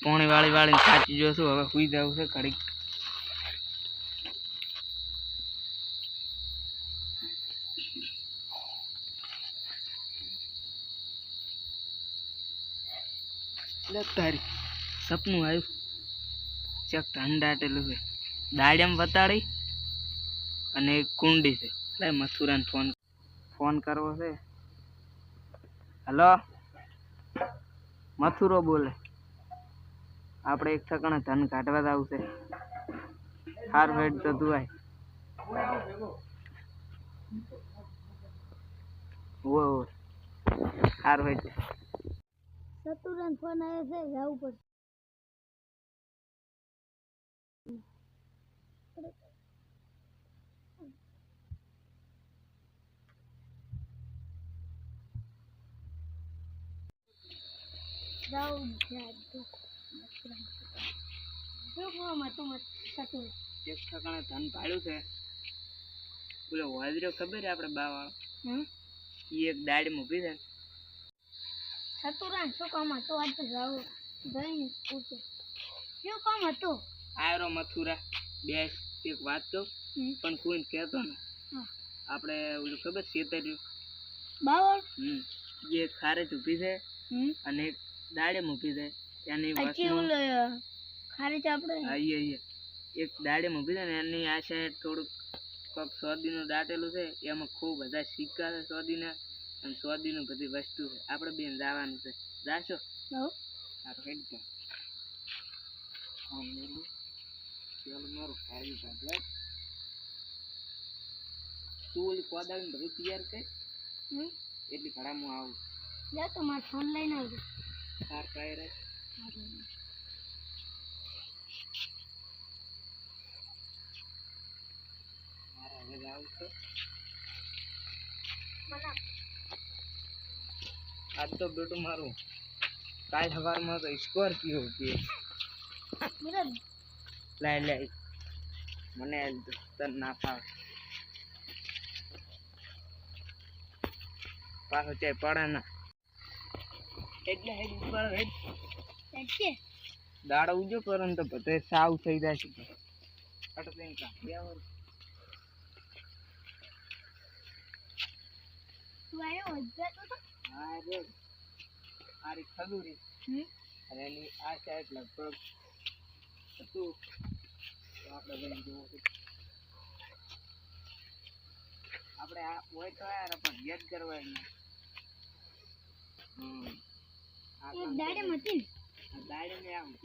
પોણી વાળી સાચી જોશું. હવે સુઈ જવું છે ઘડીક. તારી સપનું આવ્યું ચક ઠંડાટેલું છે. દાડિયામાં વતાડી અને એક કુંડી છે. એટલે મથુરાને ફોન કરવો છે. હલો, મથુરો બોલે. આપણે એક ઠકાણે ધન કાઢવા જ આવશે. હાર વેટ તો તું હાર વેટ. સતુરન ફોન આવ્યો છે, જવું પડશે. એક ઠકાણે ધન પાડ્યું છે. બોલો વાજરો ખબર છે આપણે બા વાળો એ એક દાડી મૂકી છે. સતુરાન શું કામ હતું? આજ તો જાવ જઈને પૂછે શું કામ હતું? આયરો મથુરા બે એક વાત કહું પણ કોઈને કહેતો ને. આપણે ઓલું ખબર છેતર્યું બાવળ જે ખારે જ ઊભી છે અને એક દાડે મૂકી છે. એની વસ્તુ ખારે જ આપણે આઈએ એક દાડે મૂકી છે ને એની આ સાઈડ થોડુંક કોક સોદીનું દાટેલું છે. એમાં ખૂબ બધા સિક્કા છે સોદીના અને સોદીનું બધી વસ્તુ છે. આપણે બેન જવાનું છે. જાશો? સારું હેડ તો મારું ખાઈ કાઢ. તું ઓલી કોદાળી બધું તૈયાર કર એટલી ઘડા હું આવું. જા તો મારો ફોન લઈને આવજો. સાર કાંઈ રહે મારે હવે જવું છે. આજ તો બેટું મારું કાલ સવારમાં તો સ્કોર્પિયો કે લાય મને તન ના ફાવે. પાછો ચાય પડે ના એટલે હેડ ઉપર હેડ દાડો ઉજો કરો ને તો બધે સાવ થઈ જાય છે. અટલે કાઢી આવો આરી ખદુરી અને એની આ સાઈડ લગભગ હતું. આપણે બની જોવું આપણે આ હોય તો યાર પણ યાદ કરવા દાડે મેં આવું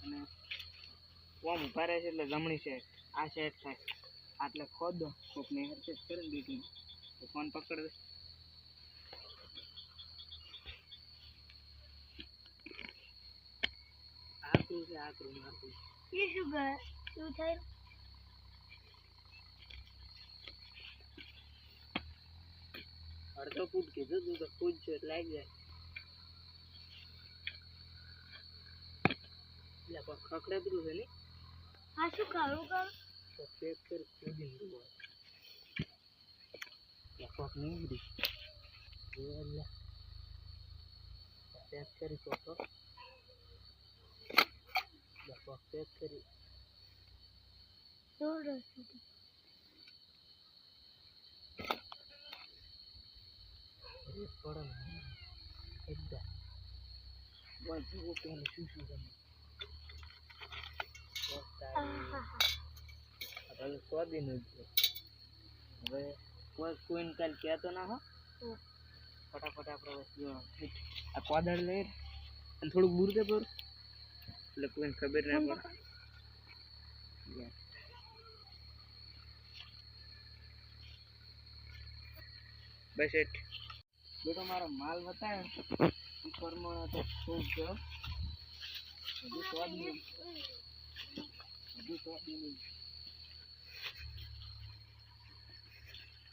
અને ફોન ઉભા રહે છે એટલે જમણી સાઈડ આ સાઈડ થાય. આટલે ખોદો કોકને હરકત કરે ને બીજી તો ફોન પકડ. આકરું છે આકરું મારતું એ શું કરે શું થાય? અડધો ફૂટ કીધું તું તો ફૂટ છે એટલે આવી જાય. એટલે ખખડેલું છે ને આ શું કરું તો ચેક કર ખોદી દીધું કોક નીકળી ચેક કરી કોક ચેક કરી થોડો પડે ને એકદમ વાંચવું પેલું શું શું ગમે હવે સ્વાદીનું જ છે. હવે કોઈને કાલ કહેતો ના હો. ફટાફટ આપણે આ કોદાળ લઈ અને થોડુંક બૂર દે પર એટલે કોઈને ખબર ના પડે. બસ એટ બેટો મારો માલ બતાવે પ્રમાણે તો ખૂબ છે. બધું સ્વાદનું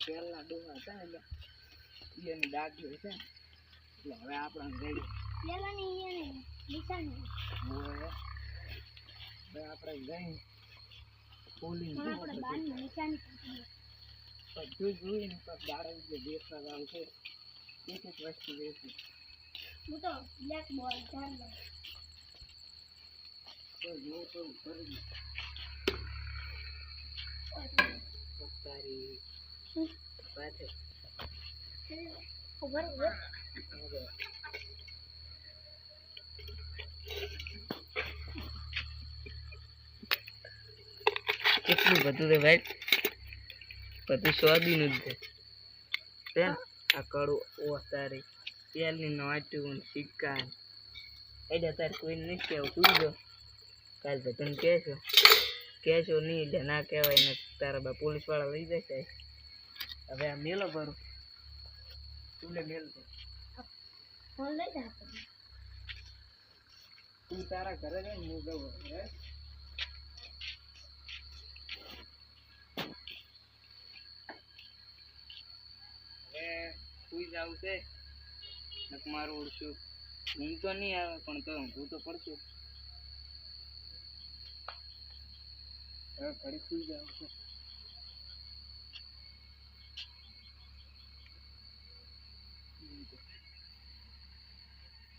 પહેલા ડોહા હતા ને એટલે એની દાદી છે એટલે હવે આપણા ગઈ હવે આપણે ગઈ પોલી બધું જોઈને દાડા જે દેખવા આવું છે એક એક વસ્તુ દેખી હું તો બ્લેક બોલ ધાર લઉં. તારી પાસે ખબર છે? કેટલું બધું છે ભાઈ, બધું સ્વાદીનું જ છે. આ કડું ઓસારી તેલની નાટ્યું સિક્કા એટલે તારે કોઈ નહીં કહેવું, તું જો કાલ બધાને કહેશો નહીં એટલે ના કહેવાય ને તારા બા પોલીસ વાળા લઈ જશે. હવે આ મેલો ભરું તું મેલ તો ફોન લઈ જા. તું તારા ઘરે જાય ને હું જવું હે. હવે સુઈ જાવ છે મારું ઓળશું ઊંઘ તો નહીં આવે પણ તો ઊંઘવું તો પડશે. હવે ઘડી સુઈ જાવ છે.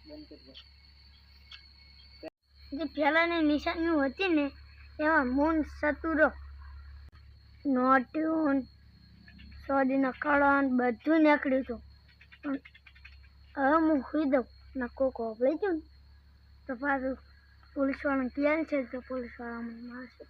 બંધ કરી દો. જે પહેલાંની નિશાનીઓ હતી ને એમાં મૂન સતુરો નોટ્યુન સોદીના કળન બધું નીકળ્યું હતું. પણ હવે હું સુઈ દઉં ને કોક લઈ જાઉં ને તો પાછું પોલીસવાળાને ક્યાં છે તો પોલીસવાળા મને મારશે.